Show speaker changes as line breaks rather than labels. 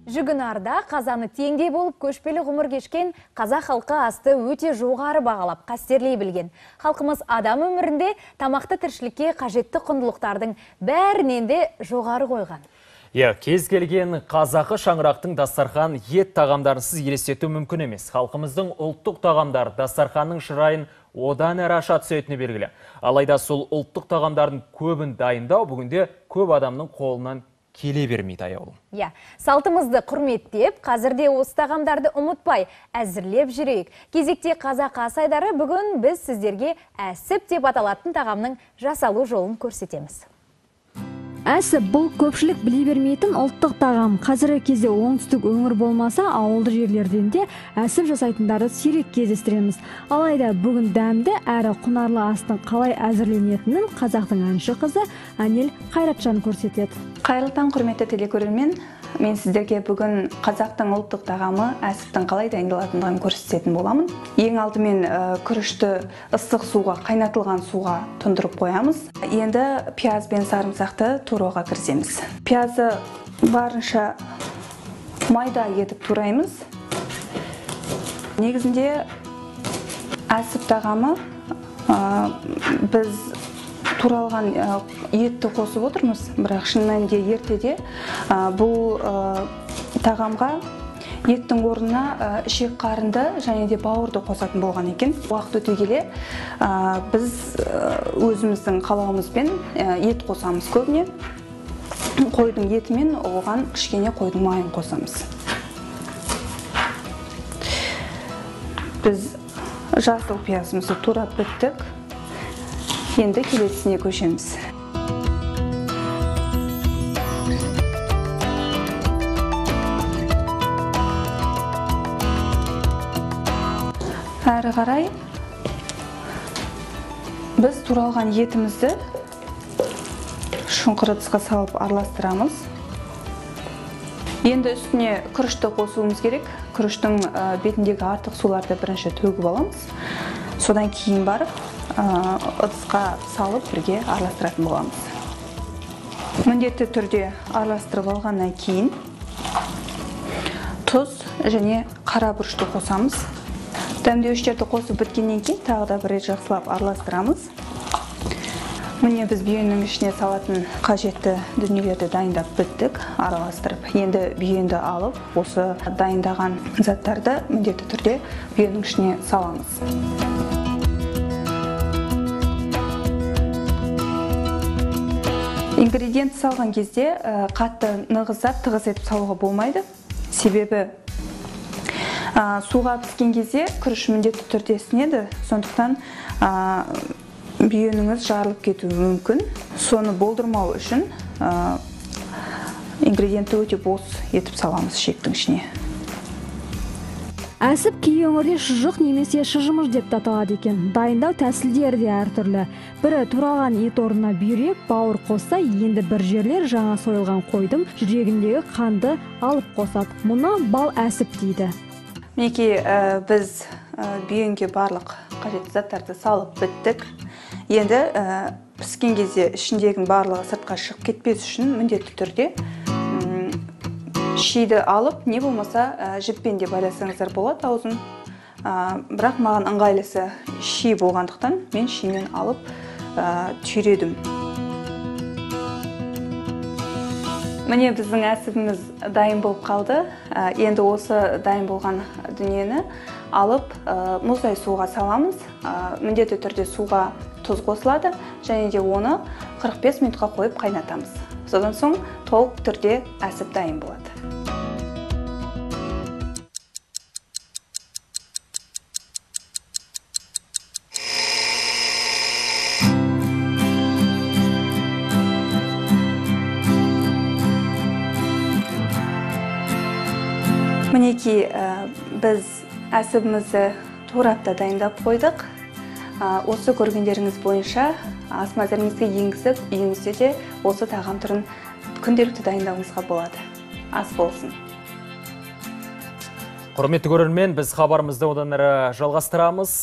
Жүгінарда қазаны теңдей болып көшпелі ғұмыр кешкен қазақ халқы асты өте жоғары бағалап, қастерлей білген. Халқымыз адам өмірінде тамақты тіршілікке қажетті құндылықтардың бәрінен де жоғары қойған.
Кез келген қазақы шаңырақтың дастархан ет тағамдарынсыз елестету мүмкін емес. Халқымыздың ұлттық тағамдар дастарханның шырайын одан әрі аша түсетіні белгілі. Алайда сол ұлттық тағамдардың көбін дайындау бүгінде көп адамның қолынан келе бермейді аяулым.
Салтымызды құрметтеп, қазірде осы тағамдарды ұмытпай әзірлеп жүрейік. Кезекте қазақ асайдары бүгін біз сіздерге әсіп деп аталатын тағамның жасалу жолын көрсетеміз.
Әсіп бұл көпшілік біле бермейтін ұлттық тағам. Қазіргі кезде оңтүстік өңір болмаса, ауылды жерлерден де әсіп жасайтындарды сирек кездестіреміз. Алайда бүгін дәмді әрі құнарлы астың қалай әзірленетінін қазақтың әнші қызы Әнел Қайратжан көрсетеді.
Қайырлы таң, құрметті телекөрермен. Мен сіздерге бүгін қазақтың ұлттық тағамы әсіптің қалай дайындалатындығын көрсететін боламын. Ең алдымен күрішті ыстық суға, қайнатылған суға тұндырып қоямыз. Енді пияз бен сарымсақты туруға кірісеміз. Пиязы барынша майда етіп тураймыз. Негізінде әсіп тағамы біз туралған етті қосып отырмыз, бірақ шын мәнінде ертеде бұл тағамға еттің орнына ішек қарынды және де бауырды қосатын болған екен. Уақыт өте келе біз өзіміздің қалауымызбен ет қосамыз көбіне. Қойдың етімен оған кішкене қойдың майын қосамыз. Біз жасыл пиязымызды турап біттік. Енді келесіне көшеміз. Әрі қарай біз туралған етімізді шұңқыр ыдысқа салып араластырамыз. Енді үстіне күрішті қосуымыз керек. Күріштің бетіндегі артық суларды бірінші төгіп аламыз. Содан кейін барып ыдысқа салып бірге араластыратын боламыз. Міндетті түрде араластырып алғаннан кейін тұз және қара бұрышты қосамыз. Дәмдеуіштерді қосып біткеннен кейін тағы да бір рет жақсылап араластырамыз. Міне біз бүйеннің ішіне салатын қажетті дүниелерді дайындап біттік, араластырып. Енді бүйенді алып, осы дайындаған заттарды міндетті түрде бүйеннің ішіне саламыз. Ингредиент салған кезде қатты нығыздап, тығыз етіп салуға болмайды. Себебі суға піскен кезде күріш міндетті түрде сінеді, сондықтан бүйеніңіз жарылып кетуі мүмкін. Соны болдырмау үшін ингредиентті өте бос етіп саламыз ішектің ішіне.
Әсіп кей өңірде шұжық немесе шыжымыш деп аталады екен. Дайындау тәсілдері де әртүрлі. Бірі туралған ет орнына бүйрек, бауыр қосса, енді бір жерлер жаңа сойылған қойдың жүрегіндегі қанды алып қосады. Мұны бал әсіп дейді.
Мінекей біз бүйенге барлық қажетті заттарды салып біттік. Енді піскен кезде ішіндегінің барлығы сыртқа шығып кетпес үшін міндетті түрде шиді алып, не болмаса жіппен де байласаңыздар болады аузын. Бірақ маған ыңғайлысы ши болғандықтан мен шимен алып түйредім. Міне біздің әсібіміз дайын болып қалды. Енді осы дайын болған дүниені алып мұздай суға саламыз. Міндетті түрде суға тұз қосылады және де оны 45 минутқа қойып қайнатамыз. Содан соң толық түрде әсіп дайын болады. Мінекей біз әсібімізді турапта дайындап қойдық. Осы көргендеріңіз бойынша ас мәзіріңізге енгізіп, үйіңізде де осы тағам түрін күнделікті дайындауыңызға болады. Ас болсын.
Құрметті көрермен, біз хабарымызды одан әрі жалғастырамыз.